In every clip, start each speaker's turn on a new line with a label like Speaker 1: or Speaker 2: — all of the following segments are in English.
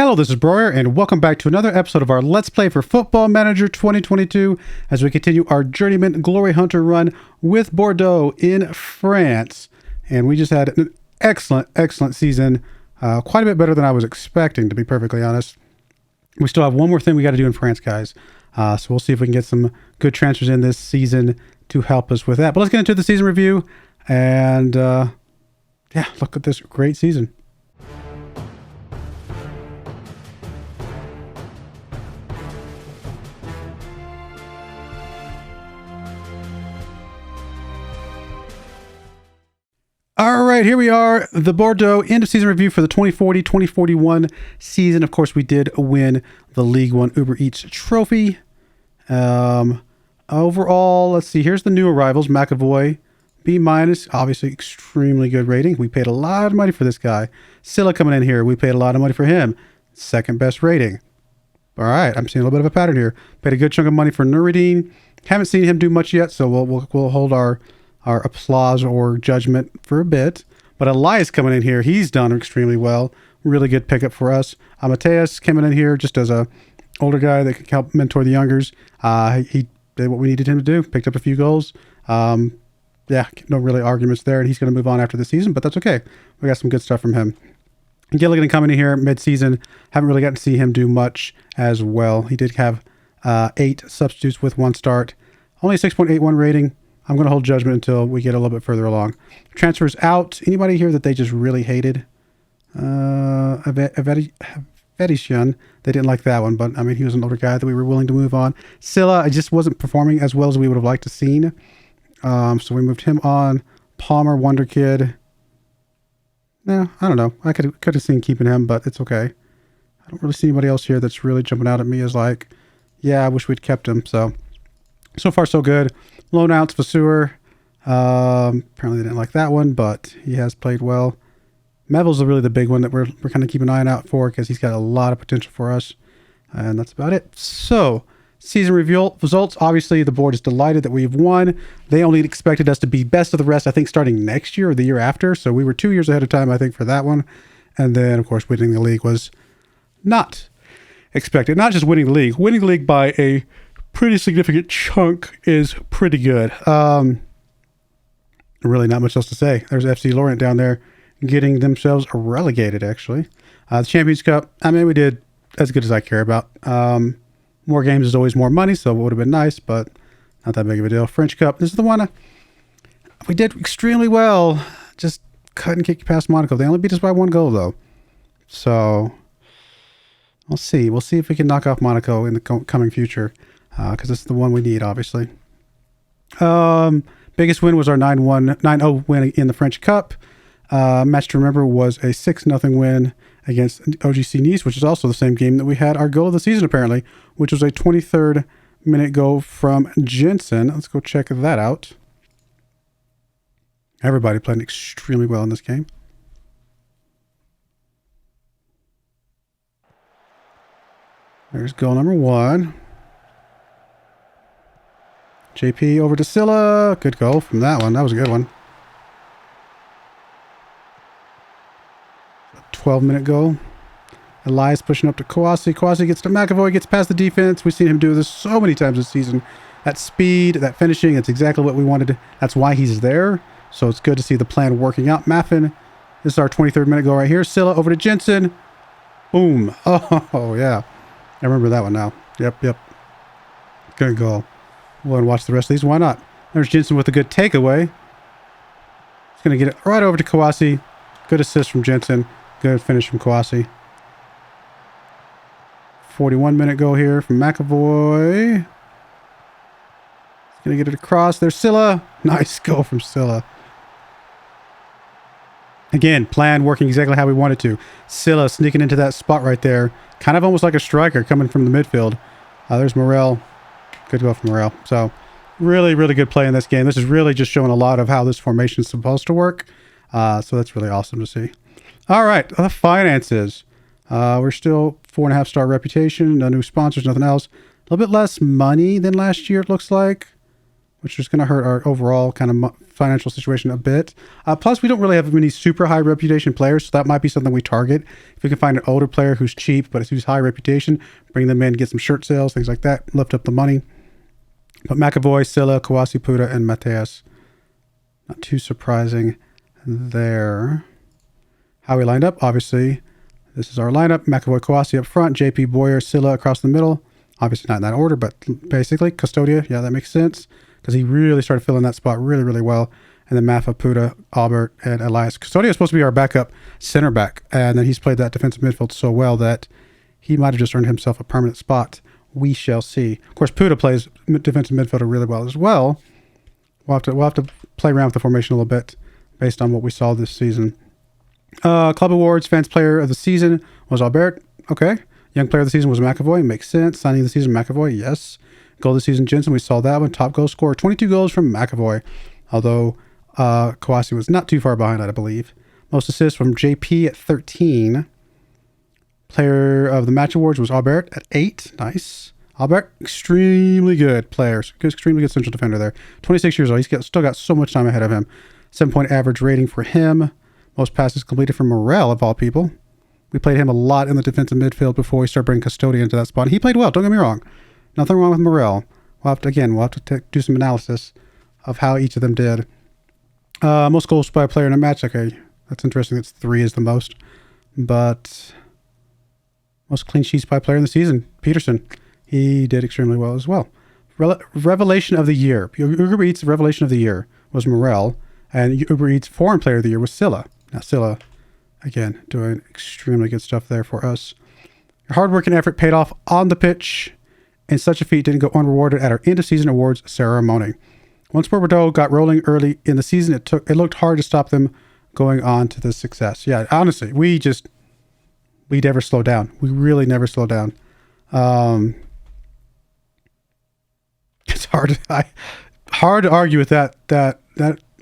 Speaker 1: Hello, this is Broyar, and welcome back to another episode of our Let's Play for Football Manager 2022 as we continue our Journeyman Glory Hunter run with Bordeaux in France. And we just had an excellent season, quite a bit better than I was expecting, to be perfectly honest. We still have one more thing we got to do in France, guys. So we'll see if we can get some good transfers in this season to help us with that. But let's get into the season review, and yeah, look at this great season. All right, here we are, the Bordeaux end of season review for the 2040-2041 season. Of course, we did win the League One Uber Eats trophy. Overall, let's see, here's the new arrivals. McAvoy, B-, obviously extremely good rating. We paid a lot of money for this guy. Silla coming in here, we paid a lot of money for him. Second best rating. All right, I'm seeing a little bit of a pattern here. Paid a good chunk of money for Nuruddin. Haven't seen him do much yet, so we'll hold our applause or judgment for a bit. But Elias coming in here, he's done extremely well. Really good pickup for us. Mateus coming in here just as a older guy that can help mentor the youngers. He did what we needed him to do. Picked up a few goals. Yeah, no really arguments there. And he's going to move on after the season, but that's okay. We got some good stuff from him. Gilligan coming in here mid-season. Haven't really gotten to see him do much as well. He did have 8 substitutes with 1 start. Only a 6.81 rating. I'm going to hold judgment until we get a little bit further along. Transfers out. Anybody here that they just really hated? Vedician. They didn't like that one, but I mean, he was an older guy that we were willing to move on. Silla, I just wasn't performing as well as we would have liked to seen. So we moved him on. Palmer, Wonder Kid. No, I don't know. I could have seen keeping him, but it's okay. I don't really see anybody else here that's really jumping out at me as like, yeah, I wish we'd kept him. So far so good. Loan outs, Vasseur. Apparently they didn't like that one, but he has played well. Melville's really the big one that we're kind of keeping an eye out for because he's got a lot of potential for us. And that's about it. So, season review results. Obviously, the board is delighted that we've won. They only expected us to be best of the rest, I think, starting next year or the year after. So we were 2 years ahead of time, I think, for that one. And then, of course, winning the league was not expected. Not just winning the league by a pretty significant chunk is pretty good. Really not much else to say. There's FC Lorient down there getting themselves relegated, actually. The Champions Cup, I mean, we did as good as I care about. More games is always more money, so it would have been nice, but not that big of a deal. French Cup, this is the one we did extremely well. Just couldn't kick past Monaco. They only beat us by 1 goal, though. So we'll see. We'll see if we can knock off Monaco in the coming future. Because this is the one we need, obviously. Biggest win was our 9-0 win in the French Cup. Match to remember was a 6-0 win against OGC Nice, which is also the same game that we had our goal of the season, apparently, which was a 23rd minute goal from Jensen. Let's go check that out. Everybody played extremely well in this game. There's goal number 1. JP over to Silla. Good goal from that one. That was a good one. 12-minute goal. Elias pushing up to Kouassi. Kouassi gets to McAvoy, gets past the defense. We've seen him do this so many times this season. That speed, that finishing, it's exactly what we wanted. That's why he's there. So it's good to see the plan working out. Maffin, this is our 23rd minute goal right here. Silla over to Jensen. Boom. Oh, yeah. I remember that one now. Yep. Good goal. We'll go and watch the rest of these. Why not? There's Jensen with a good takeaway. He's going to get it right over to Kouassi. Good assist from Jensen. Good finish from Kouassi. 41-minute goal here from McAvoy. He's going to get it across. There's Silla. Nice goal from Silla. Again, plan working exactly how we wanted to. Silla sneaking into that spot right there. Kind of almost like a striker coming from the midfield. There's Morel. Good goal from Morel. So really good play in this game. This is really just showing a lot of how this formation is supposed to work. So that's really awesome to see. All right, the finances. We're still 4.5-star reputation. No new sponsors, nothing else. A little bit less money than last year, it looks like. which is going to hurt our overall kind of financial situation a bit. Plus, we don't really have many super high reputation players, so that might be something we target. If we can find an older player who's cheap but who's high reputation, bring them in, get some shirt sales, things like that, lift up the money. But McAvoy, Silla, Kawasi, Puda, and Mateus. Not too surprising there. How we lined up, obviously, this is our lineup. McAvoy, Kawasi up front, JP, Broyar, Silla across the middle. Obviously not in that order, but basically, Custodia, yeah, that makes sense. Because he really started filling that spot really, really well. And then Mafa, Puda, Albert, and Elias. Custodia is supposed to be our backup center back. And then he's played that defensive midfield so well that he might have just earned himself a permanent spot. We shall see. Of course, Puda plays defensive midfielder really well as well. We'll have to play around with the formation a little bit based on what we saw this season. Club Awards, Fans Player of the Season was Albert. Okay. Young Player of the Season was McAvoy. Makes sense. Signing of the Season, McAvoy. Yes. Goal of the Season, Jensen. We saw that one. Top goal scorer, 22 goals from McAvoy. Although Kawasi was not too far behind, I believe. Most assists from JP at 13. Player of the Match Awards was Albert at 8. Nice. Albert, extremely good player. Extremely good central defender there. 26 years old. He's still got so much time ahead of him. 7-point average rating for him. Most passes completed from Morel, of all people. We played him a lot in the defensive midfield before we started bringing Custodia into that spot. He played well, don't get me wrong. Nothing wrong with Morel. We'll have to do some analysis of how each of them did. Most goals by a player in a match. Okay, that's interesting. It's 3 is the most. But most clean sheets by a player in the season, Peterson. He did extremely well as well. Revelation of the year. Uber Eats Revelation of the year was Morel. And Uber Eats Foreign Player of the Year was Silla. Now Silla, again, doing extremely good stuff there for us. Your hard work and effort paid off on the pitch. And such a feat didn't go unrewarded at our end of season awards ceremony. Once Bordeaux got rolling early in the season, it looked hard to stop them going on to this success. Yeah, honestly, we never slow down. We really never slow down. It's hard to argue with that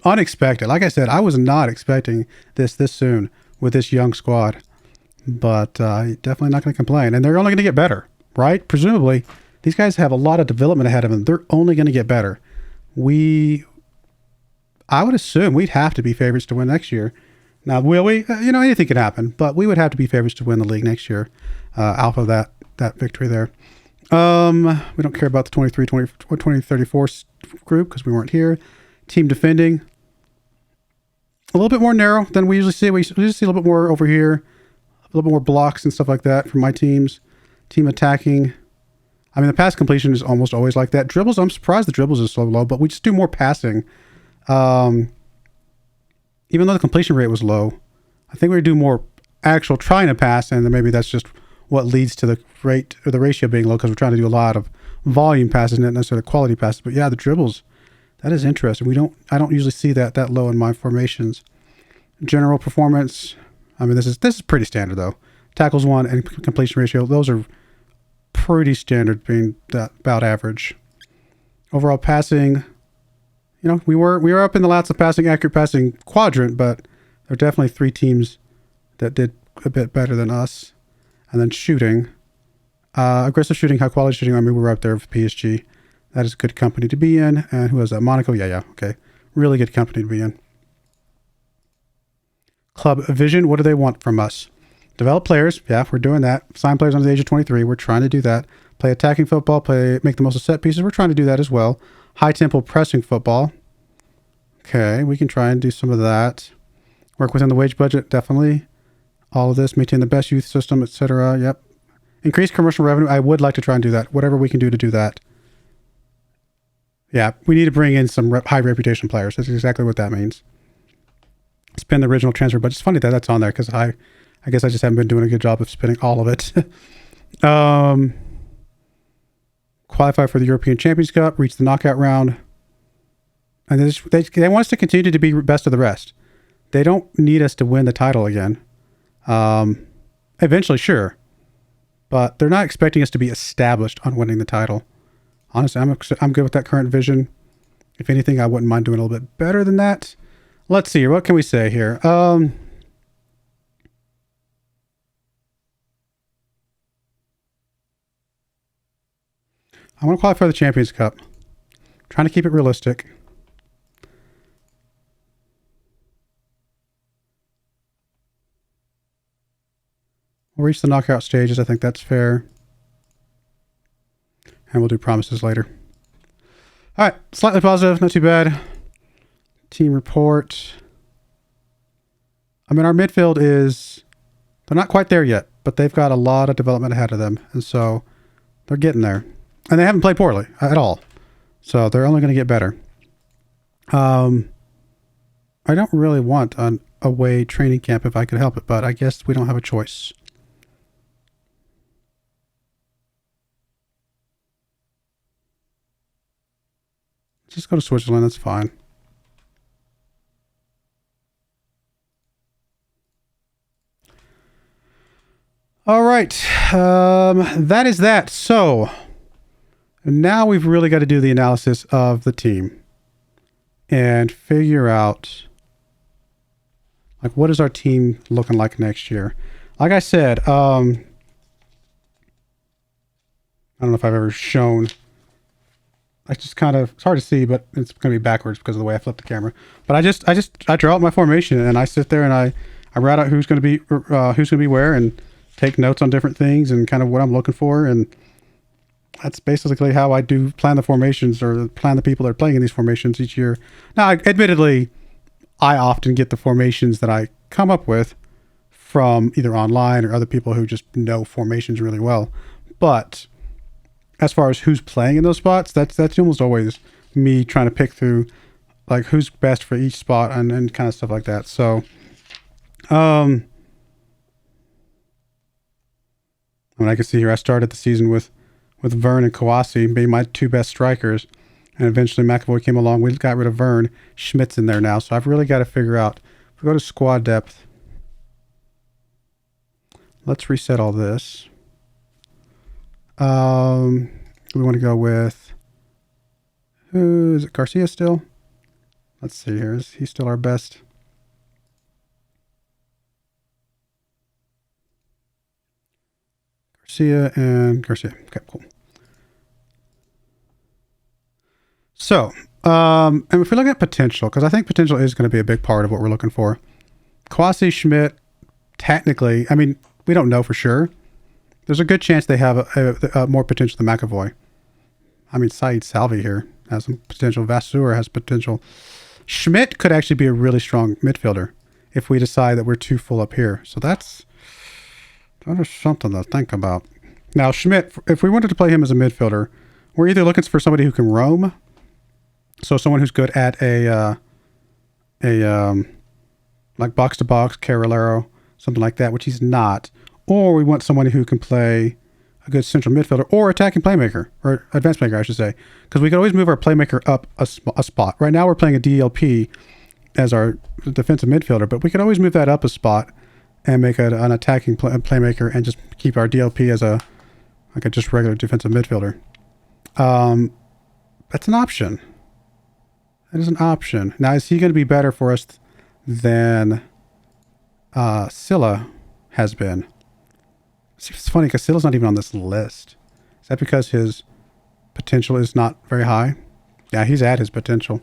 Speaker 1: unexpected. Like I said, I was not expecting this soon with this young squad, but definitely not going to complain. And they're only going to get better, right? Presumably. These guys have a lot of development ahead of them. They're only going to get better. I would assume we'd have to be favorites to win next year. Now, will we? Anything can happen, but we would have to be favorites to win the league next year. Off of that victory there. We don't care about the 2034 group because we weren't here. Team defending. A little bit more narrow than we usually see. We usually see a little bit more over here. A little bit more blocks and stuff like that from my teams. Team attacking. I mean, the pass completion is almost always like that. Dribbles, I'm surprised the dribbles is so low, but we just do more passing. Even though the completion rate was low, I think we do more actual trying to pass, and then maybe that's just what leads to the rate or the ratio being low because we're trying to do a lot of volume passes, not necessarily quality passes. But yeah, the dribbles, that is interesting. I don't usually see that low in my formations. General performance, I mean, this is pretty standard though. Tackles 1 and completion ratio, those are pretty standard, being that about average. Overall passing, we were up in the lots of accurate passing quadrant, but there are definitely 3 teams that did a bit better than us. And then shooting, aggressive shooting, high quality shooting. I mean, we were up there with PSG. That is good company to be in. And who was that? Monaco. Yeah. Okay. Really good company to be in. Club vision. What do they want from us? Develop players. Yeah, we're doing that. Sign players under the age of 23. We're trying to do that. Play attacking football. Make the most of set pieces. We're trying to do that as well. High tempo pressing football. Okay, we can try and do some of that. Work within the wage budget. Definitely. All of this. Maintain the best youth system, etc. Yep. Increase commercial revenue. I would like to try and do that. Whatever we can do to do that. Yeah, we need to bring in some high reputation players. That's exactly what that means. Spend the original transfer budget. It's funny that that's on there because I guess I just haven't been doing a good job of spending all of it. Qualify for the European Champions Cup. Reach the knockout round. And they want us to continue to be best of the rest. They don't need us to win the title again. Eventually, sure. But they're not expecting us to be established on winning the title. Honestly, I'm good with that current vision. If anything, I wouldn't mind doing a little bit better than that. Let's see here. What can we say here? I want to qualify for the Champions Cup. Trying to keep it realistic. We'll reach the knockout stages. I think that's fair. And we'll do promises later. All right. Slightly positive. Not too bad. Team report. I mean, our midfield is... They're not quite there yet, but they've got a lot of development ahead of them. And so they're getting there. And they haven't played poorly at all. So they're only going to get better. I don't really want an away training camp if I could help it, but I guess we don't have a choice. Just go to Switzerland. That's fine. All right. That is that. So now we've really got to do the analysis of the team and figure out, like, what is our team looking like next year? Like I said, I don't know if I've ever shown. I just kind of, it's hard to see, but it's going to be backwards because of the way I flip the camera. But I draw out my formation and I sit there and I write out who's going to be where and take notes on different things and kind of what I'm looking for. And that's basically how I do plan the formations or plan the people that are playing in these formations each year. Now, admittedly, I often get the formations that I come up with from either online or other people who just know formations really well. But as far as who's playing in those spots, that's almost always me trying to pick through like who's best for each spot and kind of stuff like that. So, I mean, I can see here I started the season with Vern and Kawasi being my two best strikers, and eventually McAvoy came along. We got rid of Vern. Schmidt's in there now, so I've really got to figure out. If we go to squad depth, let's reset all this. We want to go with, who is it? Garcia still? Let's see here. Is he still our best? Garcia and Garcia. Okay, cool. So, and if we look at potential, because I think potential is going to be a big part of what we're looking for. Kawasi, Schmidt, technically, I mean, we don't know for sure. There's a good chance they have a more potential than McAvoy. I mean, Saeed Salvi here has some potential. Vasseur has potential. Schmidt could actually be a really strong midfielder if we decide that we're too full up here. So that is something to think about. Now, Schmidt, if we wanted to play him as a midfielder, we're either looking for somebody who can roam, so someone who's good at like box to box, Carolero, something like that, which he's not. Or we want someone who can play a good central midfielder or attacking playmaker, or advanced maker, I should say. Because we could always move our playmaker up a spot. Right now we're playing a DLP as our defensive midfielder, but we could always move that up a spot and make an attacking playmaker and just keep our DLP as a just regular defensive midfielder. That's an option. That is an option. Now, is he going to be better for us than Silla has been? It's funny because Silla's not even on this list. Is that because his potential is not very high? Yeah, he's at his potential.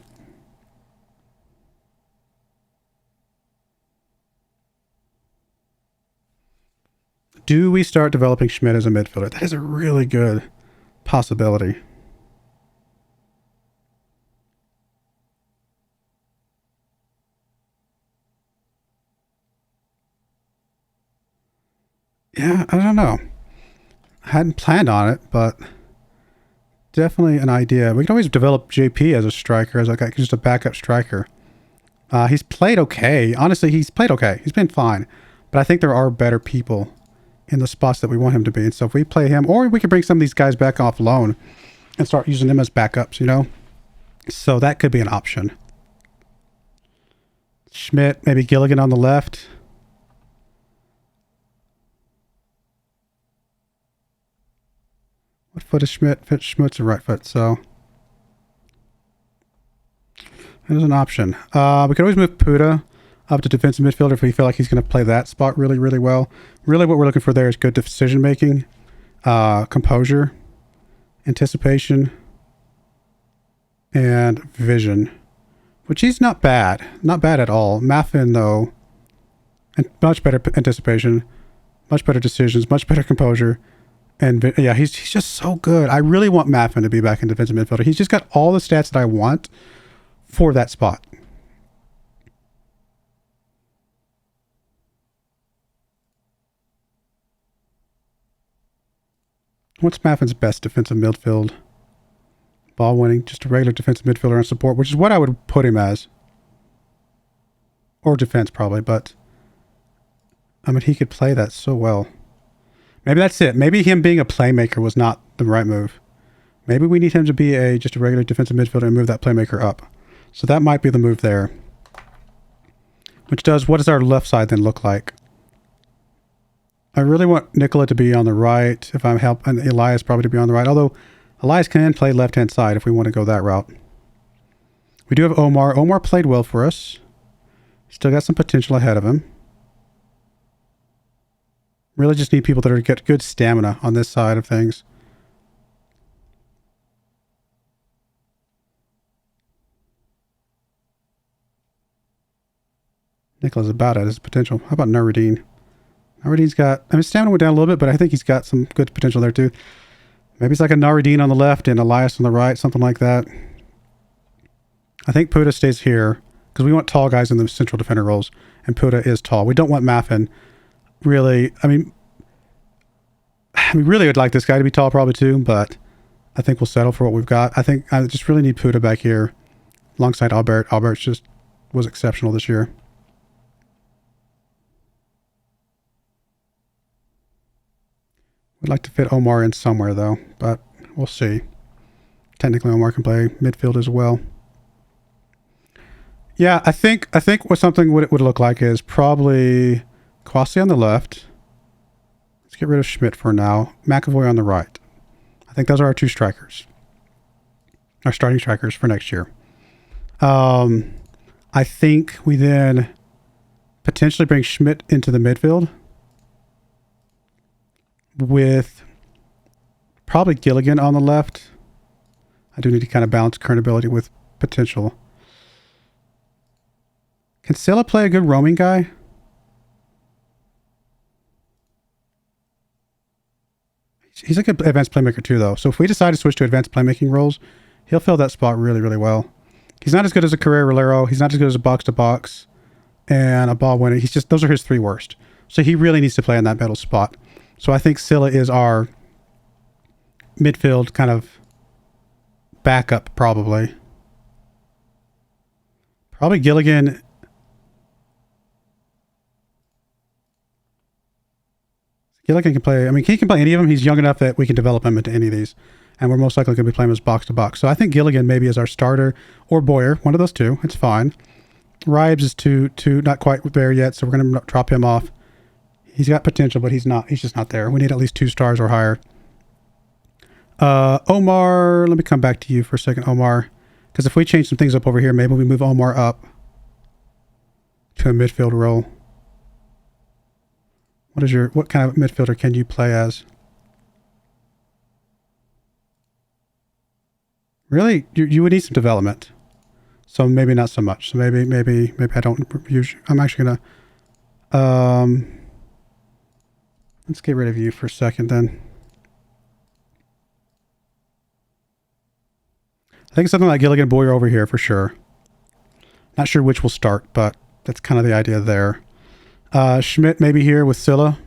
Speaker 1: Do we start developing Schmidt as a midfielder? That is a really good possibility. Yeah, I don't know. I hadn't planned on it, but definitely an idea. We can always develop JP as a striker, as like just a backup striker. He's played okay. Honestly, he's played okay. He's been fine. But I think there are better people in the spots that we want him to be. And so if we play him, or we could bring some of these guys back off loan and start using them as backups, you know? So that could be an option. Schmidt, maybe Gilligan on the left. What foot is Schmidt? Schmidt's a right foot, so there's an option. We could always move Puda up to defensive midfielder if we feel like he's going to play that spot really, really well. Really what we're looking for there is good decision making, composure, anticipation, and vision, which he's not bad. Not bad at all. Maffin, though, and much better anticipation, much better decisions, much better composure. And yeah, he's just so good. I really want Maffin to be back in defensive midfielder. He's just got all the stats that I want for that spot. What's Maffin's best defensive midfield? Ball winning, just a regular defensive midfielder on support, which is what I would put him as. Or defense, probably, but I mean, he could play that so well. Maybe that's it. Maybe him being a playmaker was not the right move. Maybe we need him to be just a regular defensive midfielder and move that playmaker up. So that might be the move there. Which does, what does our left side then look like? I really want Nicola to be on the right if I'm helping, and Elias probably to be on the right. Although Elias can play left-hand side if we want to go that route. We do have Omar. Omar played well for us. Still got some potential ahead of him. Really just need people that are get good stamina on this side of things. Nicola's about at his potential. How about Nuruddin? Nuruddin's got, I mean, stamina went down a little bit, but I think he's got some good potential there too. Maybe it's like a Nuruddin on the left and Elias on the right, something like that. I think Puda stays here because we want tall guys in the central defender roles, and Puda is tall. We don't want Maffin. Really, I mean, really would like this guy to be tall probably too, but I think we'll settle for what we've got. I think I just really need Puda back here alongside Albert. Albert just was exceptional this year. We'd like to fit Omar in somewhere though, but we'll see. Technically Omar can play midfield as well. Yeah, I think what something would look like is probably Kwasi on the left. Let's get rid of Schmidt for now. McAvoy on the right. I think those are our two strikers. Our starting strikers for next year. I think we then potentially bring Schmidt into the midfield with probably Gilligan on the left. I do need to kind of balance current ability with potential. Can Silla play a good roaming guy? He's a good advanced playmaker too, though. So if we decide to switch to advanced playmaking roles, he'll fill that spot really, really well. He's not as good as a career Rolero. He's not as good as a box-to-box and a ball winner. He's just, those are his three worst. So he really needs to play in that middle spot. So I think Silla is our midfield kind of backup, probably. Probably Gilligan. Gilligan can play, I mean, he can play any of them. He's young enough that we can develop him into any of these. And we're most likely going to be playing him as box-to-box. So I think Gilligan maybe is our starter, or Broyar, one of those two. It's fine. Ribes is too not quite there yet, so we're going to drop him off. He's got potential, but he's just not there. We need at least 2 stars or higher. Omar, let me come back to you for a second, Omar. Because if we change some things up over here, maybe we move Omar up to a midfield role. What kind of midfielder can you play as? Really, you would need some development. So maybe not so much. So maybe I don't use. I'm actually gonna. Let's get rid of you for a second then. I think something like Gilligan Boyer over here for sure. Not sure which will start, but that's kind of the idea there. Schmidt maybe here with Silla.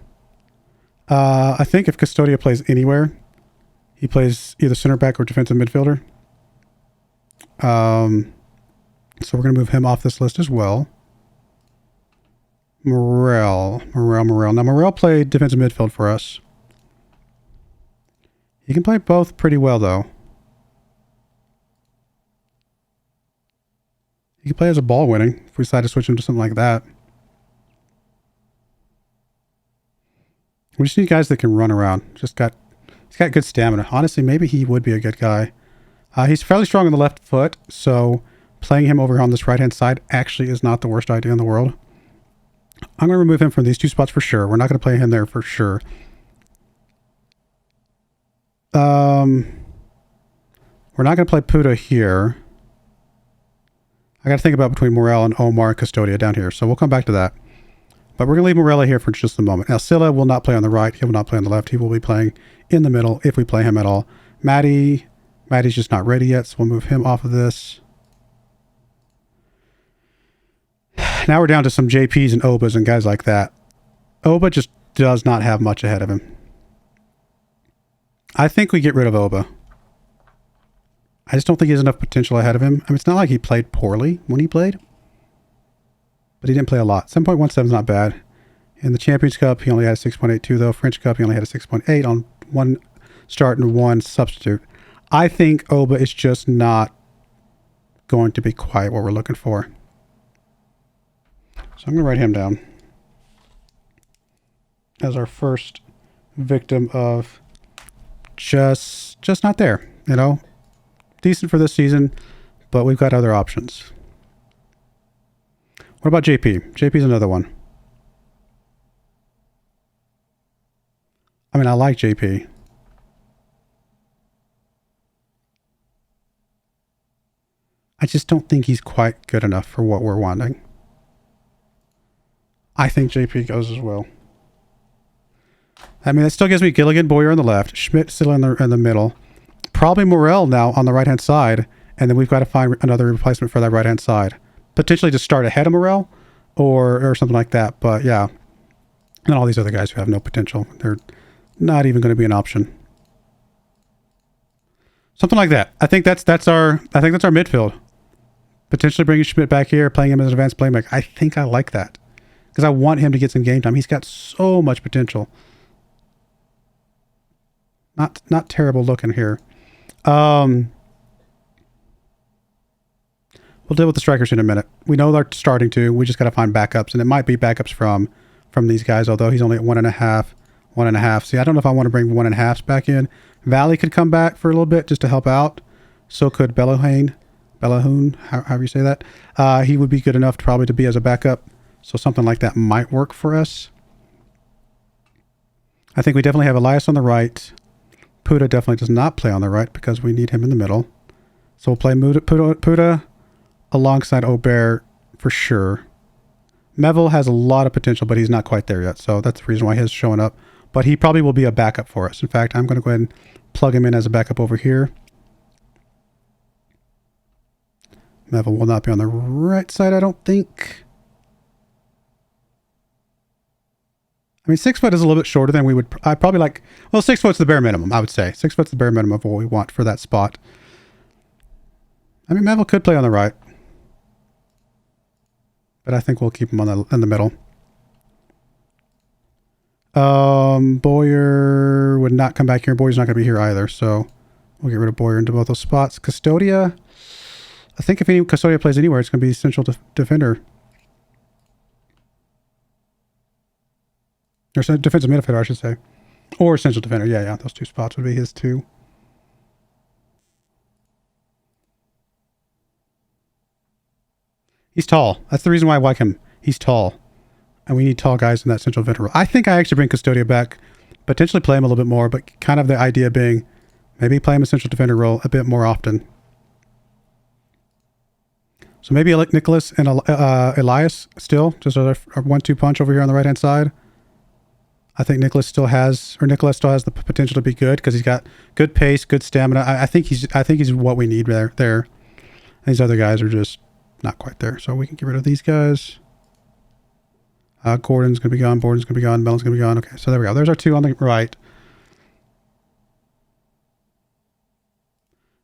Speaker 1: I think if Custodia plays anywhere, he plays either center back or defensive midfielder. So we're going to move him off this list as well. Morel. Now Morel played defensive midfield for us. He can play both pretty well though. He can play as a ball winning if we decide to switch him to something like that. We just need guys that can run around. He's got good stamina. Honestly, maybe he would be a good guy. He's fairly strong on the left foot, so playing him over on this right-hand side actually is not the worst idea in the world. I'm going to remove him from these 2 spots for sure. We're not going to play him there for sure. We're not going to play Puda here. I got to think about between Morel and Omar and Custodia down here. So we'll come back to that. But we're going to leave Morella here for just a moment. Now, Scylla will not play on the right. He will not play on the left. He will be playing in the middle if we play him at all. Maddie's just not ready yet, so we'll move him off of this. Now we're down to some JPs and Obas and guys like that. Oba just does not have much ahead of him. I think we get rid of Oba. I just don't think he has enough potential ahead of him. I mean, it's not like he played poorly when he played. But he didn't play a lot. 7.17 is not bad. In the Champions Cup, he only had a 6.82 though. French Cup, he only had a 6.8 on one start and one substitute. I think Oba is just not going to be quite what we're looking for. So I'm going to write him down as our first victim of just not there. You know, decent for this season, but we've got other options. What about JP? JP's another one. I mean, I like JP. I just don't think he's quite good enough for what we're wanting. I think JP goes as well. I mean, that still gives me Gilligan, Broyar on the left, Schmidt still in the middle. Probably Morel now on the right-hand side, and then we've got to find another replacement for that right-hand side. Potentially to start ahead of Morel or something like that. But yeah, and all these other guys who have no potential. They're not even going to be an option. Something like that. I think that's our midfield. Potentially bringing Schmidt back here, playing him as an advanced playmaker. I think I like that because I want him to get some game time. He's got so much potential. Not terrible looking here. We'll deal with the strikers in a minute. We know they're starting to. We just got to find backups, and it might be backups from these guys. Although he's only at 1.5. See, I don't know if I want to bring 1.5s back in. Valley could come back for a little bit just to help out. So could Bellahoon, however you say that. He would be good enough probably to be as a backup. So something like that might work for us. I think we definitely have Elias on the right. Puda definitely does not play on the right because we need him in the middle. So we'll play Puda alongside Aubert for sure. Melville has a lot of potential, but he's not quite there yet. So that's the reason why he's showing up. But he probably will be a backup for us. In fact, I'm going to go ahead and plug him in as a backup over here. Melville will not be on the right side, I don't think. I mean, 6 foot is a little bit shorter than we would. I probably like. Well, 6 foot's the bare minimum, I would say. 6 foot's the bare minimum of what we want for that spot. I mean, Melville could play on the right, but I think we'll keep him in the middle. Broyar would not come back here. Broyar's not going to be here either, so we'll get rid of Broyar into both those spots. Custodia, I think if any Custodia plays anywhere, it's going to be central defender. Or defensive midfielder, I should say. Or central defender. Yeah, those two spots would be his two. He's tall. That's the reason why I like him. He's tall. And we need tall guys in that central defender role. I think I actually bring Custodia back. Potentially play him a little bit more, but kind of the idea being maybe play him a central defender role a bit more often. So maybe Nicholas and Elias still. Just a 1-2 punch over here on the right-hand side. I think Nicholas still has the potential to be good because he's got good pace, good stamina. I think he's what we need there. And these other guys are just not quite there. So we can get rid of these guys. Gordon's going to be gone. Borden's going to be gone. Mellon's going to be gone. Okay, so there we go. There's our two on the right.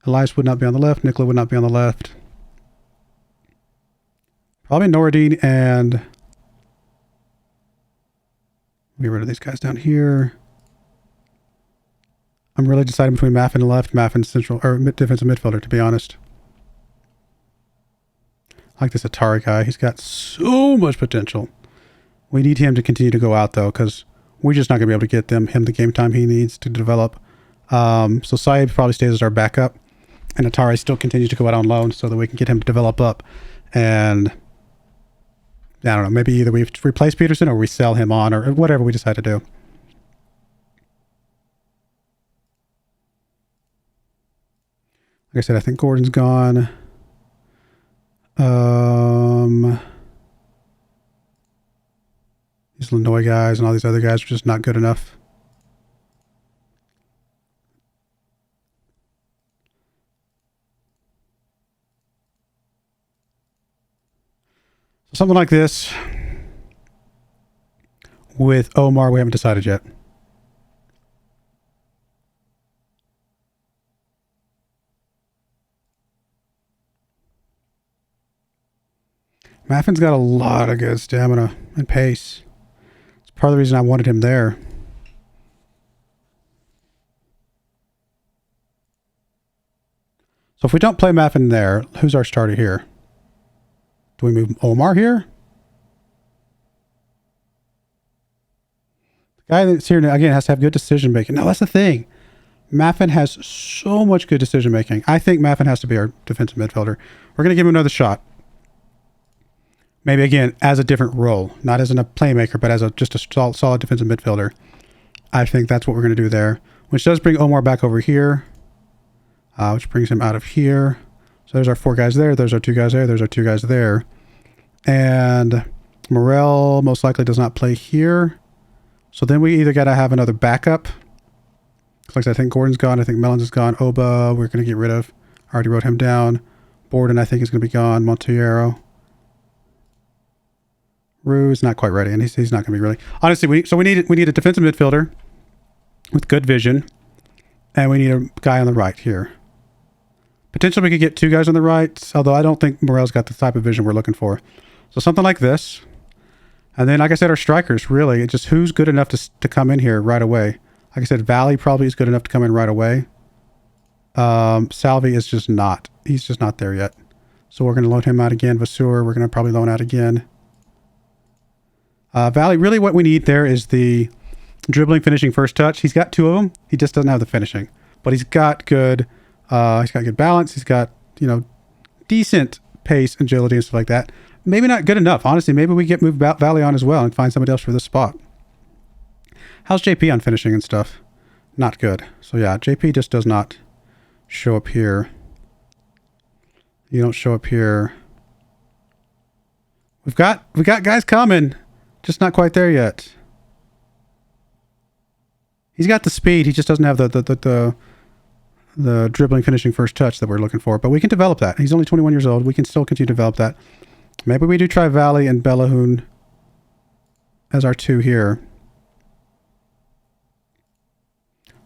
Speaker 1: Elias would not be on the left. Nicola would not be on the left. Probably Noradine and... Get rid of these guys down here. I'm really deciding between Maffin and left, Maffin central or defensive midfielder, to be honest. I like this Atari guy. He's got so much potential. We need him to continue to go out though, because we're just not gonna be able to get him the game time he needs to develop. So Saib probably stays as our backup, and Atari still continues to go out on loan so that we can get him to develop up. And I don't know, maybe either we replace Peterson or we sell him on or whatever we decide to do. Like I said, I think Gordon's gone. These Illinois guys and all these other guys are just not good enough. Something like this. With Omar, we haven't decided yet. Maffin's got a lot of good stamina and pace. It's part of the reason I wanted him there. So if we don't play Maffin there, who's our starter here? Do we move Omar here? The guy that's here, again, has to have good decision making. No, that's the thing. Maffin has so much good decision making. I think Maffin has to be our defensive midfielder. We're going to give him another shot. Maybe, again, as a different role. Not as a playmaker, but as just a solid defensive midfielder. I think that's what we're going to do there. Which does bring Omar back over here. Which brings him out of here. So there's our 4 guys there. There's our 2 guys there. There's our 2 guys there. And Morel most likely does not play here. So then we either got to have another backup. Like I think Gordon's gone. I think Mellons is gone. Oba, we're going to get rid of. I already wrote him down. Borden, I think, is going to be gone. Monteiro. Rue is not quite ready, and he's not going to be ready. Honestly, we need a defensive midfielder with good vision, and we need a guy on the right here. Potentially, we could get 2 guys on the right, although I don't think Morel's got the type of vision we're looking for. So something like this, and then, like I said, our strikers, really, it's just who's good enough to come in here right away. Like I said, Valley probably is good enough to come in right away. Salvi is just not. He's just not there yet. So we're going to loan him out again. Vasseur, we're going to probably loan out again. Valley, really what we need there is the dribbling, finishing, first touch. He's got 2 of them. He just doesn't have the finishing. But he's got good balance. He's got, decent pace, agility, and stuff like that. Maybe not good enough. Honestly, maybe we get moved Valley on as well and find somebody else for this spot. How's JP on finishing and stuff? Not good. So yeah, JP just does not show up here. You don't show up here. We got guys coming. Just not quite there yet. He's got the speed. He just doesn't have the dribbling, finishing, first touch that we're looking for. But we can develop that. He's only 21 years old. We can still continue to develop that. Maybe we do try Valley and Bellahun as our 2 here.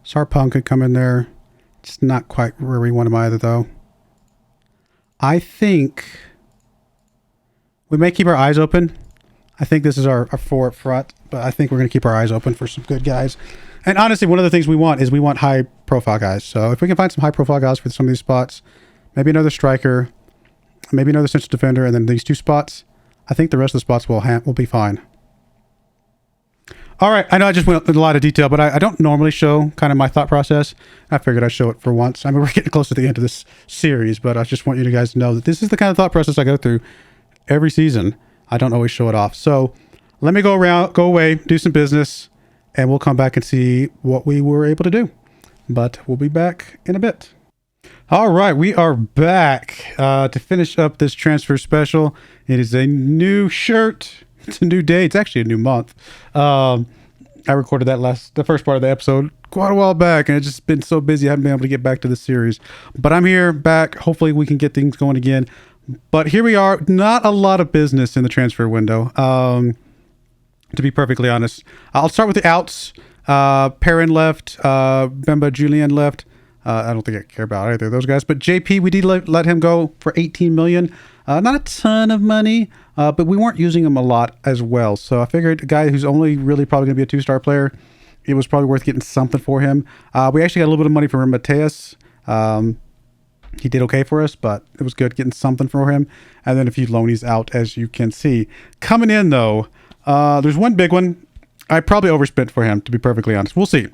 Speaker 1: Sarpong could come in there. Just not quite where we want him either, though. I think we may keep our eyes open. I think this is our 4 up front, but I think we're going to keep our eyes open for some good guys. And honestly, one of the things we want high-profile guys. So if we can find some high-profile guys for some of these spots, maybe another striker, maybe another central defender, and then these 2 spots, I think the rest of the spots will be fine. All right, I know I just went into a lot of detail, but I don't normally show kind of my thought process. I figured I'd show it for once. I mean, we're getting close to the end of this series, but I just want you guys to know that this is the kind of thought process I go through every season. I don't always show it off. So let me go away, do some business, and we'll come back and see what we were able to do. But we'll be back in a bit. All right, we are back to finish up this transfer special. It is a new shirt. It's a new day. It's actually a new month. I recorded the first part of the episode quite a while back, and it's just been so busy I haven't been able to get back to the series. But I'm here, back. Hopefully we can get things going again. But here we are. Not a lot of business in the transfer window, to be perfectly honest. I'll start with the outs. Perrin left. Bemba Julian left. I don't think I care about either of those guys. But JP, we did let him go for $18 million. Not a ton of money, but we weren't using him a lot as well. So I figured a guy who's only really probably going to be a 2-star player, it was probably worth getting something for him. We actually got a little bit of money for Mateus. He did okay for us, but it was good getting something for him. And then a few loanies out, as you can see. Coming in, though, there's one big one. I probably overspent for him, to be perfectly honest. We'll see.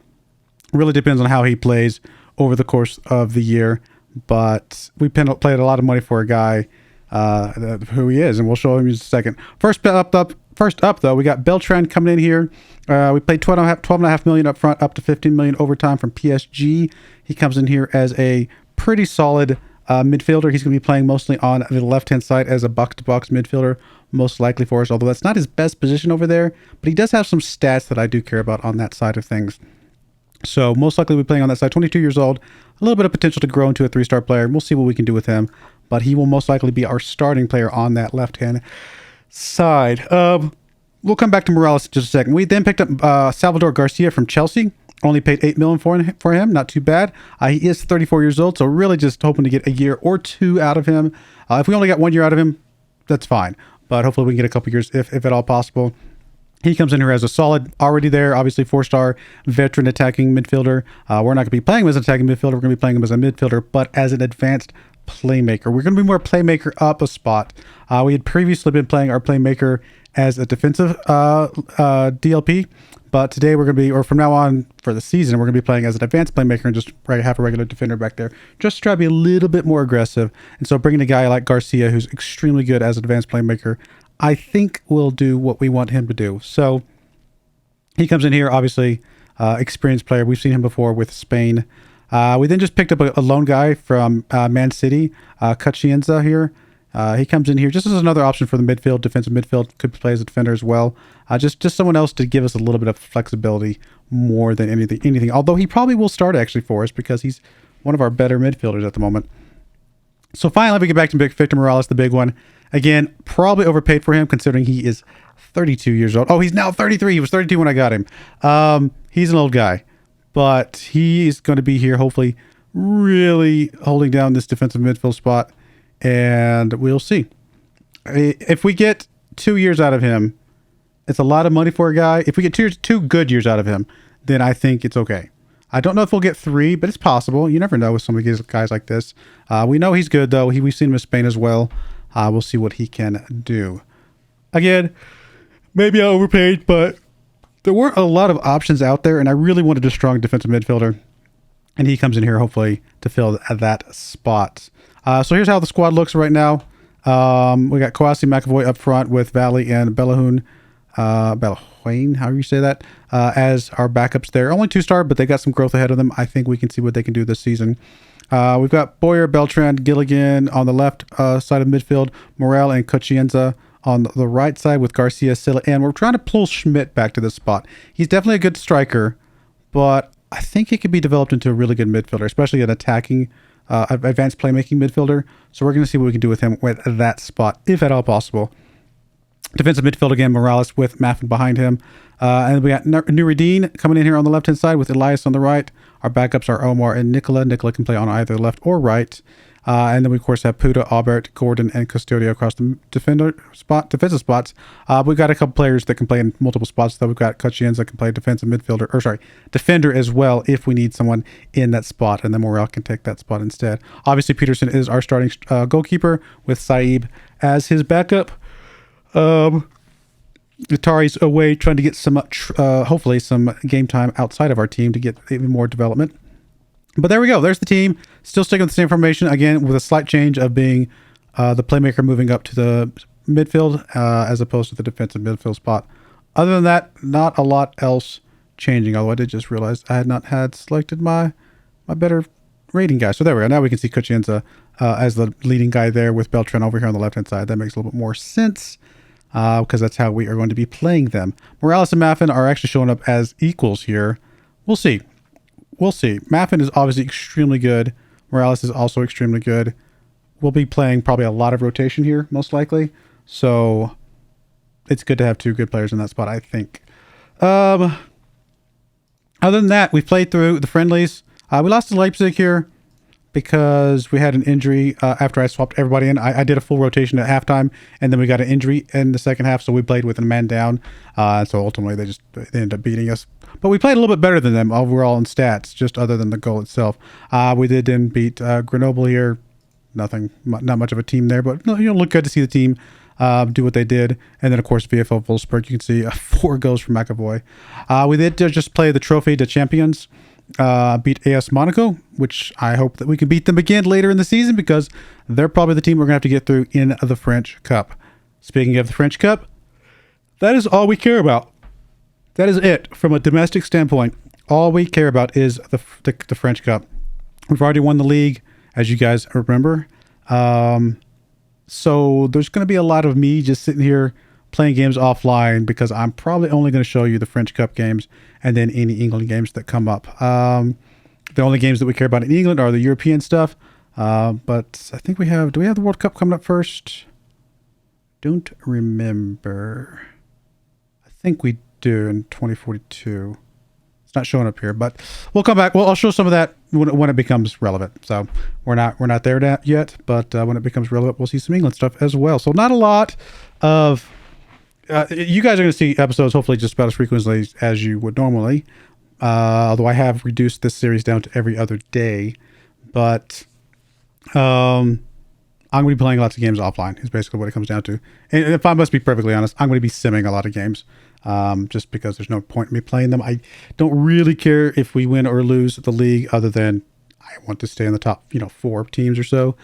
Speaker 1: Really depends on how he plays over the course of the year. But we played a lot of money for a guy who he is, and we'll show him in just a second. First up, though, we got Beltran coming in here. We paid $12.5 million up front, up to $15 million overtime from PSG. He comes in here as a pretty solid midfielder. He's going to be playing mostly on the left-hand side as a box-to-box midfielder, most likely for us, although that's not his best position over there. But he does have some stats that I do care about on that side of things. So most likely we'll be playing on that side. 22 years old, a little bit of potential to grow into a 3-star player. We'll see what we can do with him. But he will most likely be our starting player on that left-hand side. We'll come back to Morales in just a second. We then picked up Salvador Garcia from Chelsea. Only paid $8 million for him. Not too bad. He is 34 years old, so really just hoping to get a year or two out of him. If we only got 1 year out of him, that's fine. But hopefully we can get a couple years if at all possible. He comes in here as a solid, already there, obviously 4-star veteran attacking midfielder. We're not going to be playing him as an attacking midfielder. We're going to be playing him as a midfielder, but as an advanced playmaker. We're going to be more playmaker up a spot. We had previously been playing our playmaker as a defensive DLP, but today we're going to be, or from now on for the season, we're going to be playing as an advanced playmaker and just have a regular defender back there, just to try to be a little bit more aggressive. And so bringing a guy like Garcia, who's extremely good as an advanced playmaker, I think will do what we want him to do. So he comes in here, obviously, experienced player. We've seen him before with Spain. We then just picked up a lone guy from Man City, Cachienza here. He comes in here just as another option for the midfield, defensive midfield, could play as a defender as well. Just someone else to give us a little bit of flexibility more than anything. Although he probably will start actually for us because he's one of our better midfielders at the moment. So finally, we get back to Victor Morales, the big one. Again, probably overpaid for him considering he is 32 years old. Oh, he's now 33. He was 32 when I got him. He's an old guy, but he is going to be here hopefully really holding down this defensive midfield spot, and we'll see. If we get 2 years out of him, it's a lot of money for a guy. If we get two good years out of him, then I think it's okay. I don't know if we'll get 3, but it's possible. You never know with some of these guys like this. We know he's good, though. We've seen him in Spain as well. We'll see what he can do. Again, maybe I overpaid, but there weren't a lot of options out there, and I really wanted a strong defensive midfielder. And he comes in here, hopefully, to fill that spot. So here's how the squad looks right now. We got Kouassi McAvoy up front with Valley and Bellahune, however you say that, as our backups there. Only 2-star, but they got some growth ahead of them. I think we can see what they can do this season. We've got Broyar, Beltran, Gilligan on the left side of midfield, Morel and Cachienza on the right side with Garcia, Silla, and we're trying to pull Schmidt back to this spot. He's definitely a good striker, but I think he could be developed into a really good midfielder, especially an attacking, advanced playmaking midfielder. So we're going to see what we can do with him with that spot, if at all possible. Defensive midfield again, Morales with Maffin behind him. And we got Nuruddin coming in here on the left-hand side with Elias on the right. Our backups are Omar and Nicola. Nicola can play on either left or right. And then we, of course, have Puda, Albert, Gordon, and Custodio across the defensive spots. We've got a couple players that can play in multiple spots, though. We've got Cachienza that can play defensive midfielder, defender as well if we need someone in that spot, and then Morel can take that spot instead. Obviously, Peterson is our starting goalkeeper with Saib as his backup. Atari's away trying to get some, hopefully some game time outside of our team to get even more development. But there we go. There's the team. Still sticking with the same formation, again, with a slight change of being the playmaker moving up to the midfield as opposed to the defensive midfield spot. Other than that, not a lot else changing, although I did just realize I had not had selected my better rating guy. So there we go. Now we can see Cachienza as the leading guy there with Beltran over here on the left-hand side. That makes a little bit more sense because that's how we are going to be playing them. Morales and Maffin are actually showing up as equals here. We'll see. We'll see. Maffin is obviously extremely good. Morales is also extremely good. We'll be playing probably a lot of rotation here, most likely. So it's good to have two good players in that spot, I think. Other than that, we played through the friendlies. We lost to Leipzig here because we had an injury after I swapped everybody in. I did a full rotation at halftime, and then we got an injury in the second half, so we played with a man down. So ultimately, they ended up beating us. But we played a little bit better than them overall in stats, just other than the goal itself. We did then beat Grenoble here. Not much of a team there, but look good to see the team do what they did. And then, of course, VfL Wolfsburg, you can see 4 goals from McAvoy. We did just play the Trophy de Champions, beat AS Monaco, which I hope that we can beat them again later in the season because they're probably the team we're going to have to get through in the French Cup. Speaking of the French Cup, that is all we care about. That is it from a domestic standpoint. All we care about is the French Cup. We've already won the league as you guys remember. So there's going to be a lot of me just sitting here playing games offline, because I'm probably only going to show you the French Cup games and then any England games that come up. The only games that we care about in England are the European stuff. But I think do we have the World Cup coming up first? Don't remember. I think we do in 2042. It's not showing up here, but we'll come back. Well, I'll show some of that when it becomes relevant. So we're not there yet, but when it becomes relevant, we'll see some England stuff as well. So not a lot of, you guys are going to see episodes hopefully just about as frequently as you would normally. Although I have reduced this series down to every other day, but I'm going to be playing lots of games offline is basically what it comes down to. And if I must be perfectly honest, I'm going to be simming a lot of games, just because there's no point in me playing them. I don't really care if we win or lose the league, other than I want to stay in the top, 4 teams or so.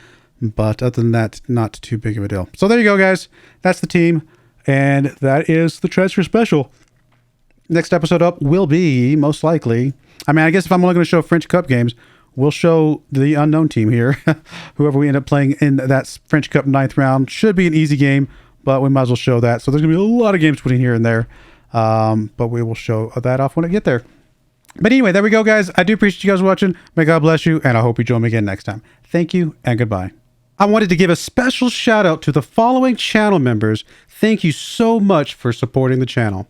Speaker 1: But other than that, not too big of a deal. So there you go, guys. That's the team. And that is the transfer special. Next episode up will be, most likely, I guess if I'm only going to show French Cup games, we'll show the unknown team here. Whoever we end up playing in that French Cup 9th round should be an easy game, but we might as well show that. So there's going to be a lot of games between here and there, but we will show that off when I get there. But anyway, there we go, guys. I do appreciate you guys watching. May God bless you, and I hope you join me again next time. Thank you, and goodbye. I wanted to give a special shout out to the following channel members. Thank you so much for supporting the channel.